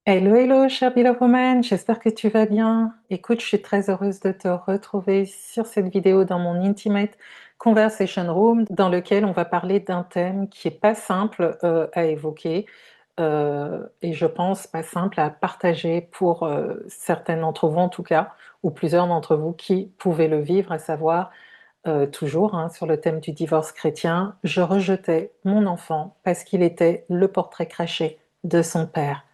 Hello, hello, chère Beloved Woman, j'espère que tu vas bien. Écoute, je suis très heureuse de te retrouver sur cette vidéo dans mon Intimate Conversation Room, dans lequel on va parler d'un thème qui est pas simple à évoquer, et je pense pas simple à partager pour certaines d'entre vous en tout cas, ou plusieurs d'entre vous qui pouvaient le vivre, à savoir toujours sur le thème du divorce chrétien. Je rejetais mon enfant parce qu'il était le portrait craché de son père.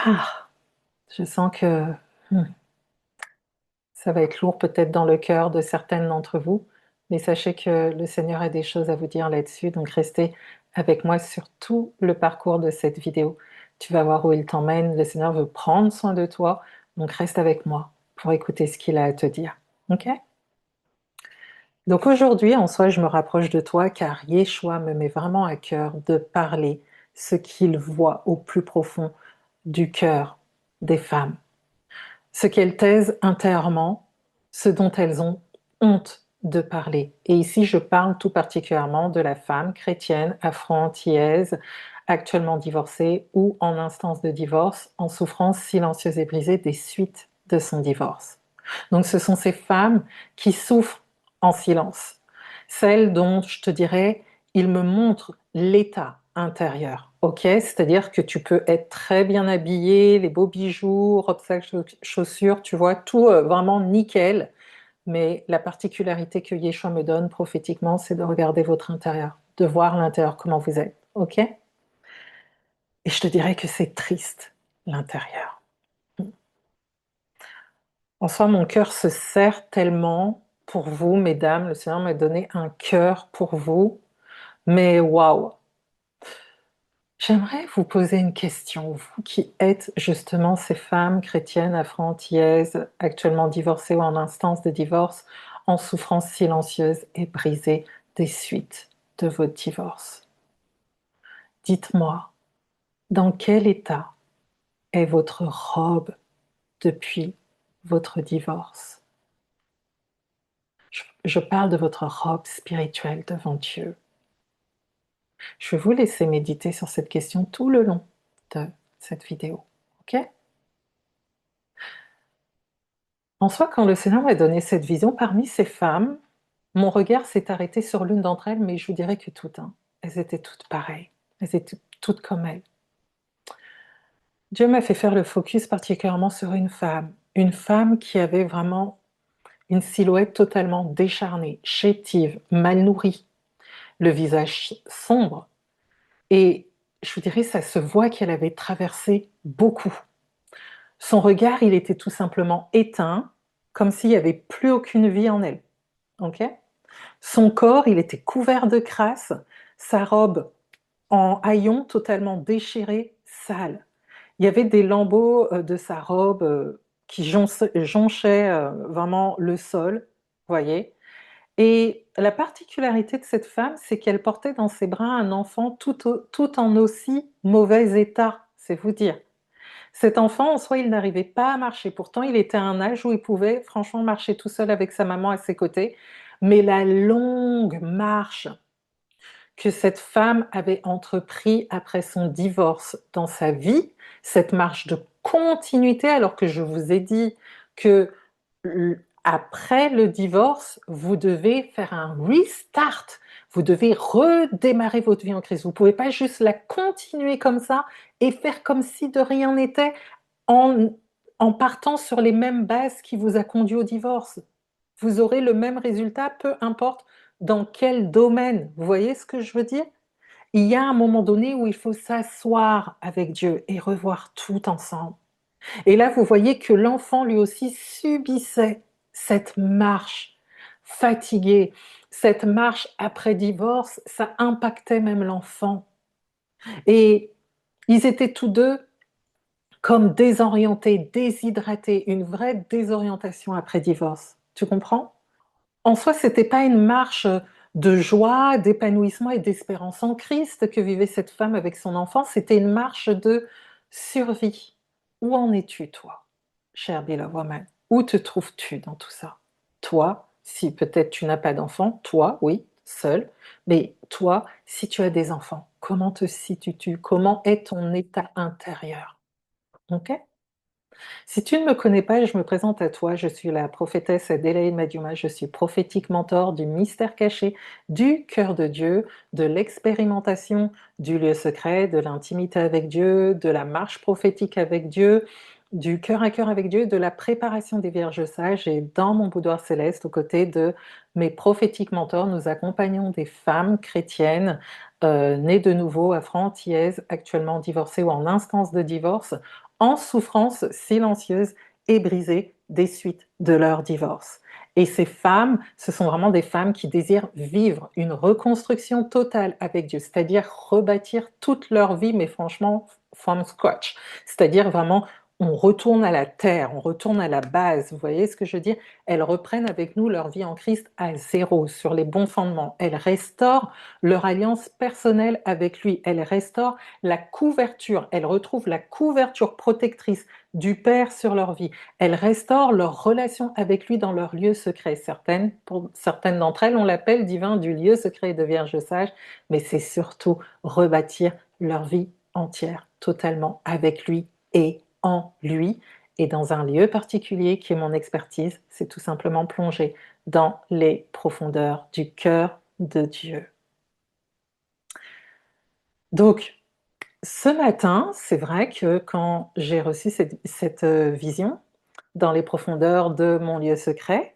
Ah, je sens que hmm, ça va être lourd peut-être dans le cœur de certaines d'entre vous, mais sachez que le Seigneur a des choses à vous dire là-dessus, donc restez avec moi sur tout le parcours de cette vidéo. Tu vas voir où il t'emmène, le Seigneur veut prendre soin de toi, donc reste avec moi pour écouter ce qu'il a à te dire. Ok? Donc aujourd'hui, en soi, je me rapproche de toi car Yeshua me met vraiment à cœur de parler ce qu'il voit au plus profond du cœur des femmes, ce qu'elles taisent intérieurement, ce dont elles ont honte de parler. Et ici, je parle tout particulièrement de la femme chrétienne afro-antillaise, actuellement divorcée ou en instance de divorce, en souffrance silencieuse et brisée des suites de son divorce. Donc ce sont ces femmes qui souffrent en silence, celles dont je te dirais, il me montre l'état intérieur. Ok, c'est-à-dire que tu peux être très bien habillé, les beaux bijoux, robe, sac, chaussures, tu vois, tout vraiment nickel. Mais la particularité que Yeshua me donne prophétiquement, c'est de regarder votre intérieur, de voir l'intérieur, comment vous êtes. Ok? Et je te dirais que c'est triste, l'intérieur. En soi, mon cœur se serre tellement pour vous, mesdames. Le Seigneur m'a donné un cœur pour vous. Mais waouh! J'aimerais vous poser une question, vous qui êtes justement ces femmes chrétiennes afro-antillaises, actuellement divorcées ou en instance de divorce, en souffrance silencieuse et brisée des suites de votre divorce. Dites-moi, dans quel état est votre robe depuis votre divorce? Je parle de votre robe spirituelle devant Dieu. Je vais vous laisser méditer sur cette question tout le long de cette vidéo. Ok? En soi, quand le Seigneur m'a donné cette vision, parmi ces femmes, mon regard s'est arrêté sur l'une d'entre elles, mais je vous dirais que toutes, hein, elles étaient toutes pareilles. Elles étaient toutes comme elle. Dieu m'a fait faire le focus particulièrement sur une femme qui avait vraiment une silhouette totalement décharnée, chétive, mal nourrie, le visage sombre. Et je vous dirais, ça se voit qu'elle avait traversé beaucoup. Son regard, il était tout simplement éteint, comme s'il n'y avait plus aucune vie en elle. Ok? Son corps, il était couvert de crasse, sa robe en haillons totalement déchirée, sale. Il y avait des lambeaux de sa robe qui jonchaient vraiment le sol, voyez. Et la particularité de cette femme, c'est qu'elle portait dans ses bras un enfant tout en aussi mauvais état, c'est vous dire. Cet enfant, en soi, il n'arrivait pas à marcher. Pourtant, il était à un âge où il pouvait franchement marcher tout seul avec sa maman à ses côtés. Mais la longue marche que cette femme avait entrepris après son divorce dans sa vie, cette marche de continuité, alors que je vous ai dit que après le divorce, vous devez faire un restart, vous devez redémarrer votre vie en Christ. Vous ne pouvez pas juste la continuer comme ça et faire comme si de rien n'était en, en partant sur les mêmes bases qui vous a conduit au divorce. Vous aurez le même résultat, peu importe dans quel domaine. Vous voyez ce que je veux dire? Il y a un moment donné où il faut s'asseoir avec Dieu et revoir tout ensemble. Et là, vous voyez que l'enfant lui aussi subissait cette marche fatiguée, cette marche après divorce, ça impactait même l'enfant. Et ils étaient tous deux comme désorientés, déshydratés, une vraie désorientation après divorce. Tu comprends? En soi, c'était pas une marche de joie, d'épanouissement et d'espérance en Christ que vivait cette femme avec son enfant, c'était une marche de survie. Où en es-tu, toi, chère Beloved Woman? Où te trouves-tu dans tout ça? Toi, si peut-être tu n'as pas d'enfant, toi, oui, seul, mais toi, si tu as des enfants, comment te situes-tu? Comment est ton état intérieur? OK? Si tu ne me connais pas, je me présente à toi, je suis la prophétesse Adélaïde Madiuma, je suis prophétique mentor du mystère caché, du cœur de Dieu, de l'expérimentation du lieu secret, de l'intimité avec Dieu, de la marche prophétique avec Dieu, du cœur à cœur avec Dieu, de la préparation des vierges sages. Et dans mon boudoir céleste, aux côtés de mes prophétiques mentors, nous accompagnons des femmes chrétiennes nées de nouveau, afro-antillaises, actuellement divorcées ou en instance de divorce, en souffrance silencieuse et brisée des suites de leur divorce. Et ces femmes, ce sont vraiment des femmes qui désirent vivre une reconstruction totale avec Dieu, c'est-à-dire rebâtir toute leur vie, mais franchement, from scratch. C'est-à-dire vraiment, on retourne à la terre, on retourne à la base. Vous voyez ce que je veux dire? Elles reprennent avec nous leur vie en Christ à zéro, sur les bons fondements. Elles restaurent leur alliance personnelle avec lui. Elles restaurent la couverture, elles retrouvent la couverture protectrice du Père sur leur vie. Elles restaurent leur relation avec lui dans leur lieu secret. Pour certaines d'entre elles, on l'appelle divin du lieu secret de Vierge sage, mais c'est surtout rebâtir leur vie entière, totalement avec lui et en lui. Et dans un lieu particulier qui est mon expertise, c'est tout simplement plonger dans les profondeurs du cœur de Dieu. Donc, ce matin, c'est vrai que quand j'ai reçu cette vision dans les profondeurs de mon lieu secret,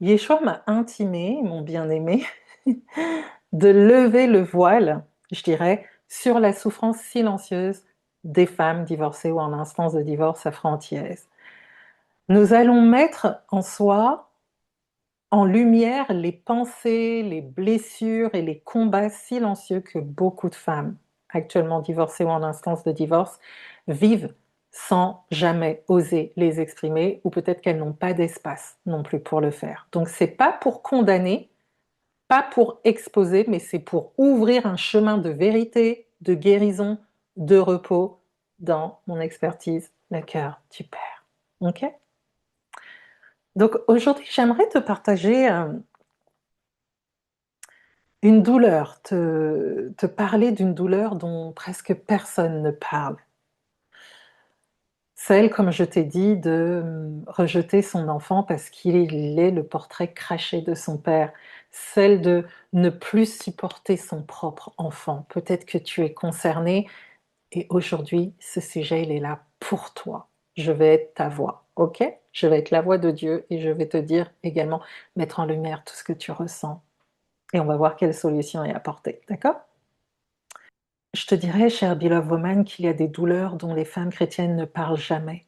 Yeshua m'a intimé, mon bien-aimé, de lever le voile, je dirais, sur la souffrance silencieuse des femmes divorcées ou en instance de divorce afro-antillaises. Nous allons mettre en soi, en lumière, les pensées, les blessures et les combats silencieux que beaucoup de femmes, actuellement divorcées ou en instance de divorce, vivent sans jamais oser les exprimer, ou peut-être qu'elles n'ont pas d'espace non plus pour le faire. Donc c'est pas pour condamner, pas pour exposer, mais c'est pour ouvrir un chemin de vérité, de guérison, de repos dans mon expertise, le cœur du Père. Ok? Donc aujourd'hui, j'aimerais te partager une douleur, te parler d'une douleur dont presque personne ne parle. Celle, comme je t'ai dit, de rejeter son enfant parce qu'il est le portrait craché de son père. Celle de ne plus supporter son propre enfant. Peut-être que tu es concerné et aujourd'hui, ce sujet, il est là pour toi. Je vais être ta voix, ok? Je vais être la voix de Dieu et je vais te dire également, mettre en lumière tout ce que tu ressens. Et on va voir quelle solution est apportée, d'accord? Je te dirais, chère Beloved Woman, qu'il y a des douleurs dont les femmes chrétiennes ne parlent jamais,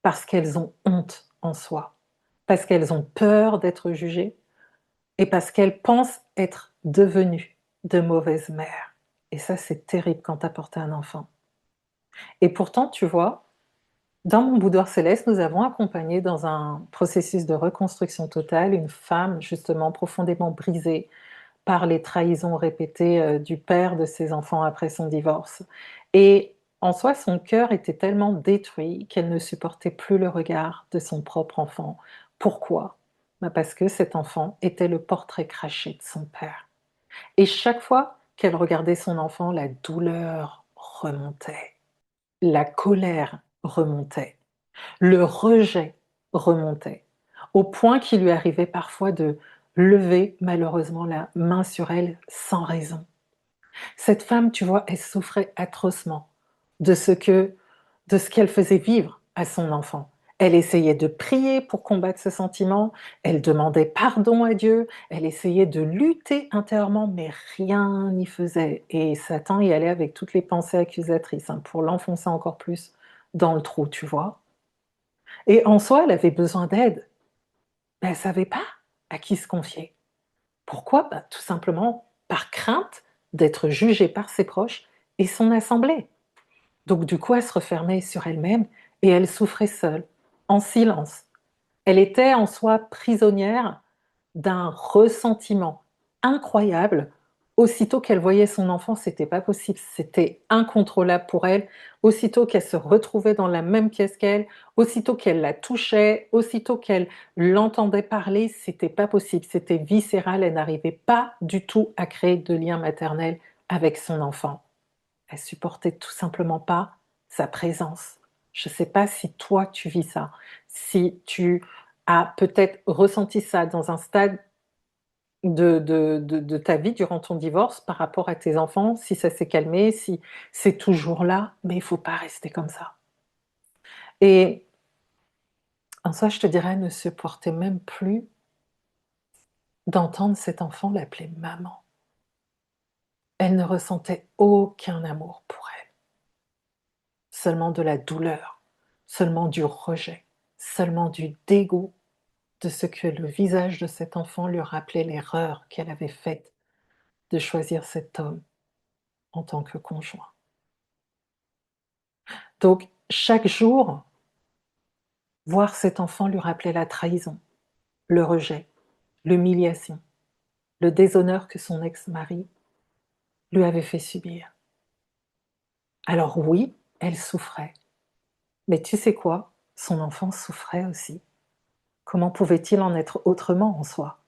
parce qu'elles ont honte en soi, parce qu'elles ont peur d'être jugées et parce qu'elles pensent être devenues de mauvaises mères. Et ça, c'est terrible quand tu as porté un enfant. Et pourtant, tu vois, dans mon boudoir céleste, nous avons accompagné dans un processus de reconstruction totale une femme justement profondément brisée par les trahisons répétées du père de ses enfants après son divorce. Et en soi, son cœur était tellement détruit qu'elle ne supportait plus le regard de son propre enfant. Pourquoi? Ben parce que cet enfant était le portrait craché de son père. Et chaque fois qu'elle regardait son enfant, la douleur remontait, la colère remontait, le rejet remontait, au point qu'il lui arrivait parfois de lever malheureusement la main sur elle sans raison. Cette femme, tu vois, elle souffrait atrocement de de ce qu'elle faisait vivre à son enfant. Elle essayait de prier pour combattre ce sentiment, elle demandait pardon à Dieu, elle essayait de lutter intérieurement, mais rien n'y faisait. Et Satan y allait avec toutes les pensées accusatrices hein, pour l'enfoncer encore plus dans le trou, tu vois. Et en soi, elle avait besoin d'aide, mais elle ne savait pas à qui se confier. Pourquoi? Bah, tout simplement par crainte d'être jugée par ses proches et son assemblée. Donc du coup, elle se refermait sur elle-même et elle souffrait seule, en silence. Elle était en soi prisonnière d'un ressentiment incroyable. Aussitôt qu'elle voyait son enfant, c'était pas possible, c'était incontrôlable pour elle. Aussitôt qu'elle se retrouvait dans la même pièce qu'elle, aussitôt qu'elle la touchait, aussitôt qu'elle l'entendait parler, c'était pas possible, c'était viscéral, elle n'arrivait pas du tout à créer de lien maternel avec son enfant. Elle supportait tout simplement pas sa présence. Je ne sais pas si toi tu vis ça, si tu as peut-être ressenti ça dans un stade de ta vie durant ton divorce par rapport à tes enfants, si ça s'est calmé, si c'est toujours là, mais il faut pas rester comme ça. Et en soi, je te dirais, ne supporter même plus d'entendre cet enfant l'appeler maman. Elle ne ressentait aucun amour pour elle, seulement de la douleur, seulement du rejet, seulement du dégoût de ce que le visage de cet enfant lui rappelait l'erreur qu'elle avait faite de choisir cet homme en tant que conjoint. Donc, chaque jour, voir cet enfant lui rappelait la trahison, le rejet, l'humiliation, le déshonneur que son ex-mari lui avait fait subir. Alors oui, elle souffrait. Mais tu sais quoi? Son enfant souffrait aussi. Comment pouvait-il en être autrement en soi?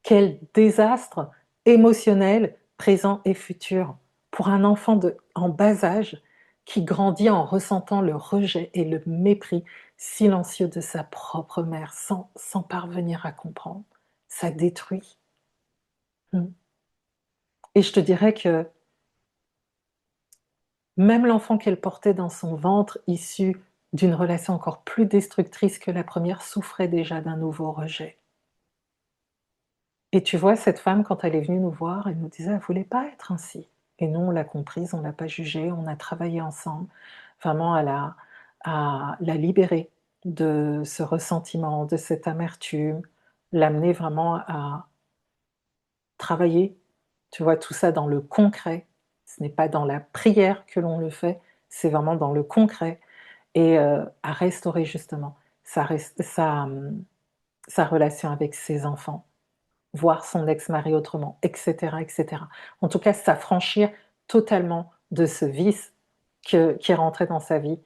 Quel désastre émotionnel, présent et futur, pour un enfant en bas âge qui grandit en ressentant le rejet et le mépris silencieux de sa propre mère sans parvenir à comprendre. Ça détruit. Mm. Et je te dirais que même l'enfant qu'elle portait dans son ventre, issu d'une relation encore plus destructrice que la première, souffrait déjà d'un nouveau rejet. Et tu vois, cette femme, quand elle est venue nous voir, elle nous disait: «Elle voulait pas être ainsi» et nous, on l'a comprise, on l'a pas jugée, on a travaillé ensemble, vraiment à la libérer de ce ressentiment, de cette amertume, l'amener vraiment à travailler, tu vois, tout ça dans le concret. Ce n'est pas dans la prière que l'on le fait, c'est vraiment dans le concret et à restaurer justement sa relation avec ses enfants, voir son ex-mari autrement, et cetera, et cetera. En tout cas, s'affranchir totalement de ce vice qui est rentré dans sa vie,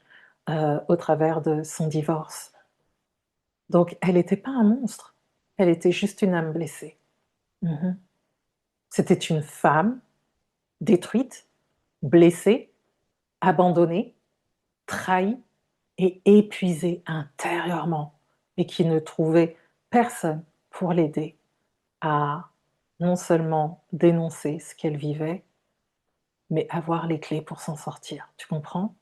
au travers de son divorce. Donc elle était pas un monstre, elle était juste une âme blessée. Mmh. C'était une femme détruite, blessée, abandonnée, trahie et épuisée intérieurement et qui ne trouvait personne pour l'aider à non seulement dénoncer ce qu'elle vivait, mais avoir les clés pour s'en sortir. Tu comprends?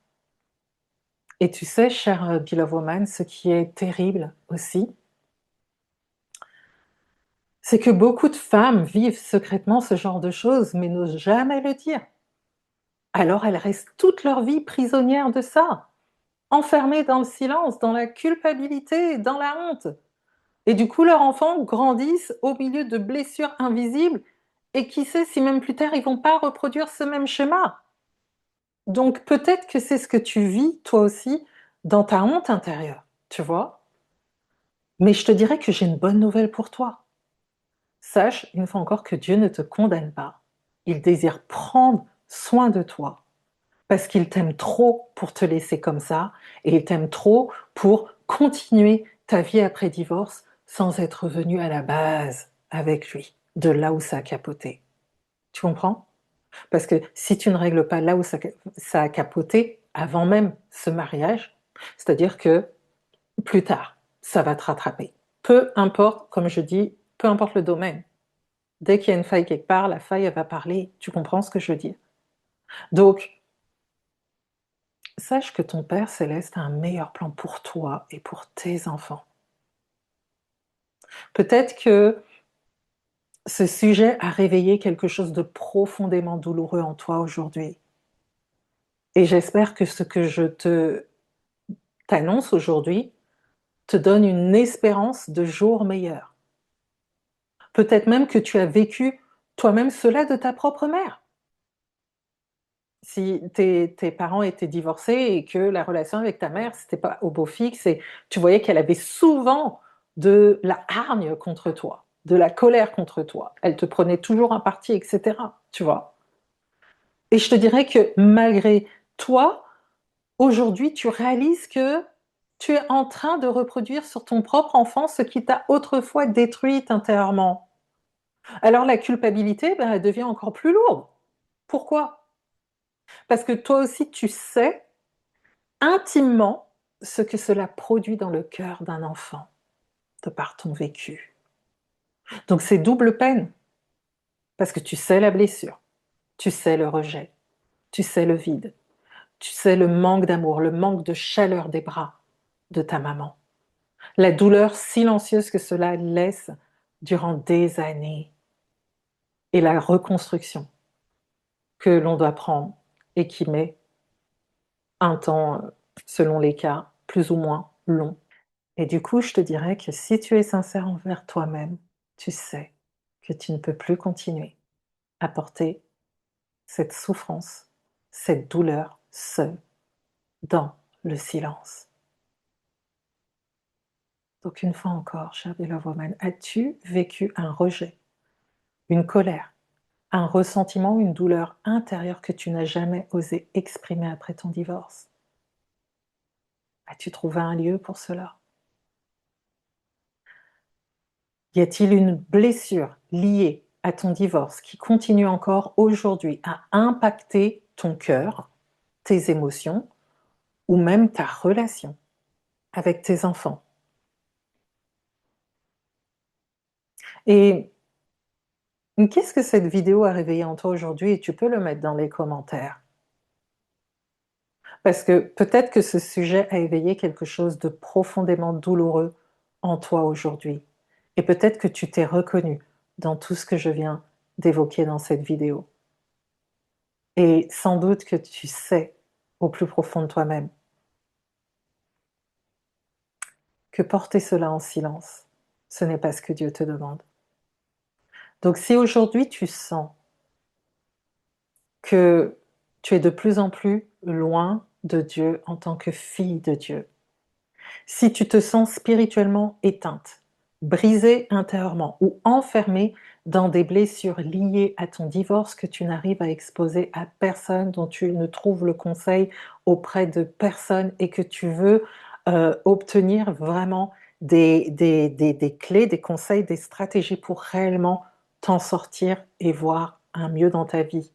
Et tu sais, chère, beloved woman, ce qui est terrible aussi, c'est que beaucoup de femmes vivent secrètement ce genre de choses, mais n'osent jamais le dire. Alors elles restent toute leur vie prisonnières de ça, enfermées dans le silence, dans la culpabilité, dans la honte. Et du coup, leurs enfants grandissent au milieu de blessures invisibles et qui sait si même plus tard ils vont pas reproduire ce même schéma. Donc peut-être que c'est ce que tu vis toi aussi dans ta honte intérieure, tu vois? Mais je te dirais que j'ai une bonne nouvelle pour toi. Sache une fois encore que Dieu ne te condamne pas. Il désire prendre soin de toi parce qu'il t'aime trop pour te laisser comme ça et il t'aime trop pour continuer ta vie après divorce sans être revenu à la base avec lui, de là où ça a capoté. Tu comprends? Parce que si tu ne règles pas là où ça a capoté avant même ce mariage, c'est-à-dire que plus tard, ça va te rattraper. Peu importe, comme je dis, peu importe le domaine. Dès qu'il y a une faille quelque part, la faille, elle va parler. Tu comprends ce que je veux dire? Donc, sache que ton Père céleste a un meilleur plan pour toi et pour tes enfants. Peut-être que ce sujet a réveillé quelque chose de profondément douloureux en toi aujourd'hui. Et j'espère que ce que je t'annonce aujourd'hui te donne une espérance de jours meilleurs. Peut-être même que tu as vécu toi-même cela de ta propre mère. Si tes parents étaient divorcés et que la relation avec ta mère, c'était pas au beau fixe et tu voyais qu'elle avait souvent de la hargne contre toi, de la colère contre toi. Elle te prenait toujours un parti et cetera, tu vois? Et je te dirais que malgré toi, aujourd'hui, tu réalises que tu es en train de reproduire sur ton propre enfant ce qui t'a autrefois détruite intérieurement. Alors la culpabilité, ben, elle devient encore plus lourde. Pourquoi? Parce que toi aussi, tu sais intimement ce que cela produit dans le cœur d'un enfant, de par ton vécu. Donc c'est double peine, parce que tu sais la blessure, tu sais le rejet, tu sais le vide, tu sais le manque d'amour, le manque de chaleur des bras de ta maman, la douleur silencieuse que cela laisse durant des années et la reconstruction que l'on doit prendre et qui met un temps, selon les cas, plus ou moins long. Et du coup, je te dirais que si tu es sincère envers toi-même, tu sais que tu ne peux plus continuer à porter cette souffrance, cette douleur seule, dans le silence. Donc une fois encore, chère Beloved Woman, as-tu vécu un rejet, une colère, un ressentiment, une douleur intérieure que tu n'as jamais osé exprimer après ton divorce? As-tu trouvé un lieu pour cela? Y a-t-il une blessure liée à ton divorce qui continue encore aujourd'hui à impacter ton cœur, tes émotions ou même ta relation avec tes enfants? Et qu'est-ce que cette vidéo a réveillé en toi aujourd'hui? Et tu peux le mettre dans les commentaires. Parce que peut-être que ce sujet a éveillé quelque chose de profondément douloureux en toi aujourd'hui. Et peut-être que tu t'es reconnu dans tout ce que je viens d'évoquer dans cette vidéo. Et sans doute que tu sais au plus profond de toi-même que porter cela en silence, ce n'est pas ce que Dieu te demande. Donc si aujourd'hui tu sens que tu es de plus en plus loin de Dieu en tant que fille de Dieu, si tu te sens spirituellement éteinte, brisée intérieurement ou enfermée dans des blessures liées à ton divorce que tu n'arrives à exposer à personne, dont tu ne trouves le conseil auprès de personne et que tu veux obtenir vraiment des clés, des conseils, des stratégies pour réellement t'en sortir et voir un mieux dans ta vie.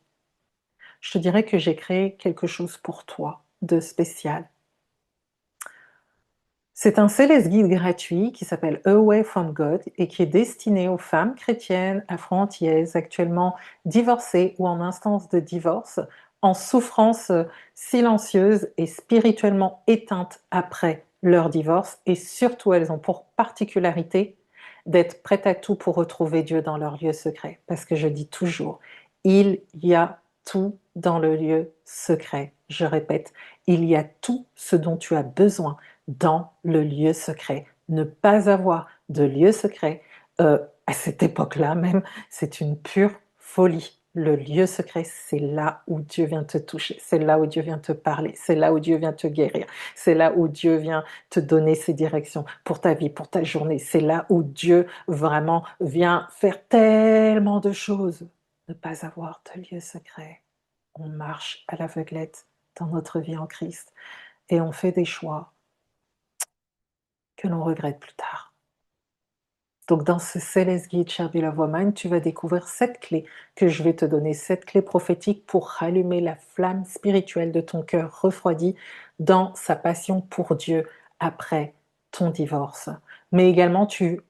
Je te dirais que j'ai créé quelque chose pour toi de spécial. C'est un Céleste Guide gratuit qui s'appelle Away from God et qui est destiné aux femmes chrétiennes afro-antillaises actuellement divorcées ou en instance de divorce, en souffrance silencieuse et spirituellement éteintes après leur divorce. Et surtout, elles ont pour particularité d'être prêtes à tout pour retrouver Dieu dans leur lieu secret. Parce que je dis toujours, il y a tout dans le lieu secret. Je répète, il y a tout ce dont tu as besoin dans le lieu secret. Ne pas avoir de lieu secret, à cette époque-là même, c'est une pure folie. Le lieu secret, c'est là où Dieu vient te toucher, c'est là où Dieu vient te parler, c'est là où Dieu vient te guérir, c'est là où Dieu vient te donner ses directions pour ta vie, pour ta journée, c'est là où Dieu vraiment vient faire tellement de choses. Ne pas avoir de lieu secret. On marche à l'aveuglette dans notre vie en Christ et on fait des choix que l'on regrette plus tard. Donc dans ce Céleste Guide, chère Beloved Woman, tu vas découvrir 7 clés que je vais te donner, 7 clés prophétiques pour rallumer la flamme spirituelle de ton cœur refroidi dans sa passion pour Dieu après ton divorce. Mais également, tu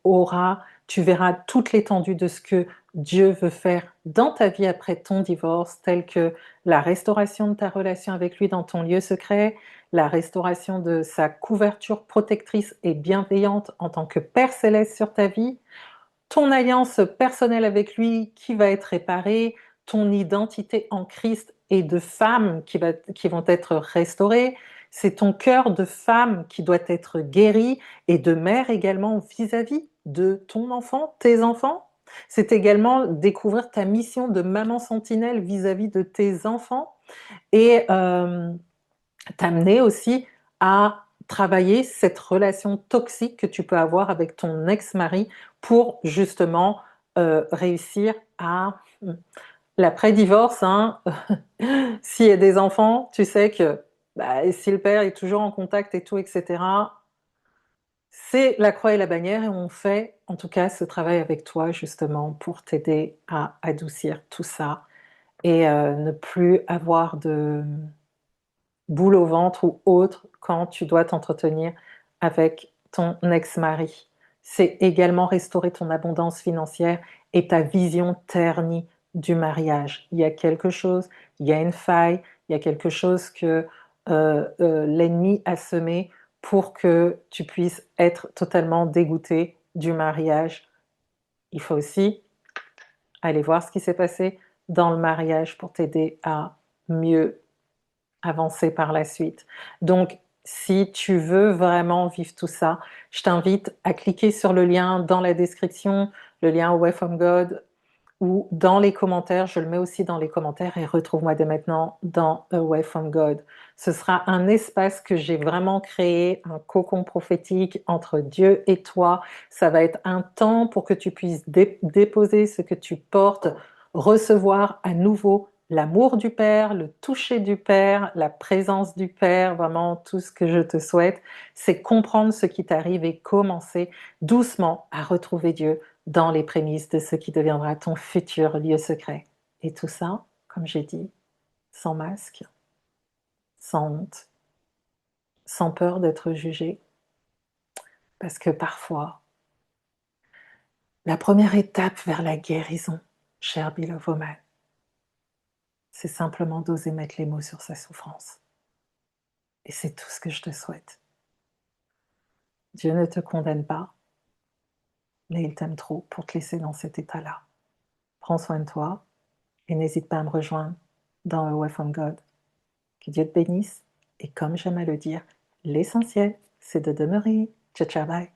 verras toute l'étendue de ce que Dieu veut faire dans ta vie après ton divorce, tel que la restauration de ta relation avec lui dans ton lieu secret, la restauration de sa couverture protectrice et bienveillante en tant que Père céleste sur ta vie, ton alliance personnelle avec lui qui va être réparée, ton identité en Christ et de femme qui vont être restaurées, c'est ton cœur de femme qui doit être guéri et de mère également vis-à-vis de ton enfant, tes enfants. C'est également découvrir ta mission de maman sentinelle vis-à-vis de tes enfants et t'amener aussi à travailler cette relation toxique que tu peux avoir avec ton ex-mari pour justement réussir à l'après-divorce, hein, s'il y a des enfants, tu sais que bah, si le père est toujours en contact et tout, etc., c'est la croix et la bannière et on fait en tout cas ce travail avec toi justement pour t'aider à adoucir tout ça et ne plus avoir boule au ventre ou autre quand tu dois t'entretenir avec ton ex-mari. C'est également restaurer ton abondance financière et ta vision ternie du mariage. Il y a quelque chose, il y a une faille, il y a quelque chose que l'ennemi a semé pour que tu puisses être totalement dégoûté du mariage. Il faut aussi aller voir ce qui s'est passé dans le mariage pour t'aider à mieux avancer par la suite. Donc, si tu veux vraiment vivre tout ça, je t'invite à cliquer sur le lien dans la description, le lien Away from God, ou dans les commentaires, je le mets aussi dans les commentaires et retrouve-moi dès maintenant dans Away from God. Ce sera un espace que j'ai vraiment créé, un cocon prophétique entre Dieu et toi. Ça va être un temps pour que tu puisses déposer ce que tu portes, recevoir à nouveau l'amour du Père, le toucher du Père, la présence du Père, vraiment tout ce que je te souhaite, c'est comprendre ce qui t'arrive et commencer doucement à retrouver Dieu dans les prémices de ce qui deviendra ton futur lieu secret. Et tout ça, comme j'ai dit, sans masque, sans honte, sans peur d'être jugé. Parce que parfois, la première étape vers la guérison, cher Beloved Woman, c'est simplement d'oser mettre les mots sur sa souffrance. Et c'est tout ce que je te souhaite. Dieu ne te condamne pas, mais il t'aime trop pour te laisser dans cet état-là. Prends soin de toi et n'hésite pas à me rejoindre dans Away from God. Que Dieu te bénisse et comme j'aime à le dire, l'essentiel, c'est de demeurer. Ciao, ciao, bye.